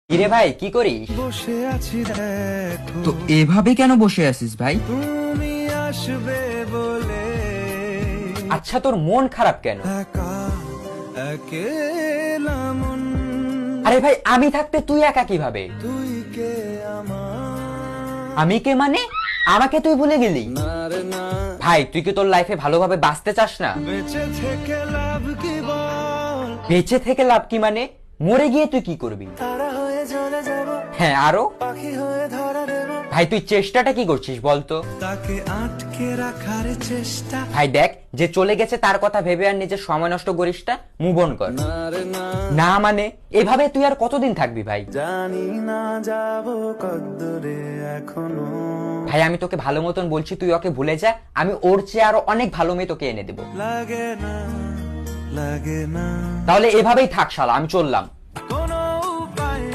কিরে ভাই কি করিস? বসে আছি দেখো তো এভাবে কেন বসে আছিস ভাই? তুমি আসবে বলে আচ্ছা তোর মন খারাপ কেন? একা একেলা মন আরে ভাই আমি থাকতে তুই একা কিভাবে? তুই কে আমার আমি কে মানে? আমাকে তুই ভুলে গেলি? না রে না ভাই তুই কি তোর লাইফে ভালোভাবে বাঁচতে চাস না? বেঁচে থেকে লাভ কি বল বেঁচে থেকে লাভ কি মানে? মরে গিয়ে তুই কি করবি? তারা হয়ে জ্বলে যাব হ্যাঁ আরো? পাখি হয়ে ধরা দেব ভাই তুই চেষ্টাটা কি করছিস বলতো? তাকে আটকে রাখার চেষ্টা ভাই দেখ যে চলে গেছে তার কথা ভেবে আর নিজের সময় নষ্ট করিস না, মুভ অন কর। না রে না না মানে এভাবে তুই আর কতদিন থাকবি ভাই? জানি না যাব কদ্দুরে এখনো ভাই আমি তোকে ভালো মতন বলছি তুই ওকে ভুলে যা, আমি ওর চেয়ে আরো অনেক ভালো মেয়ে তোকে এনে দেবো। লাগে না তাহলে এভাবেই থাক শালা, আমি চললাম।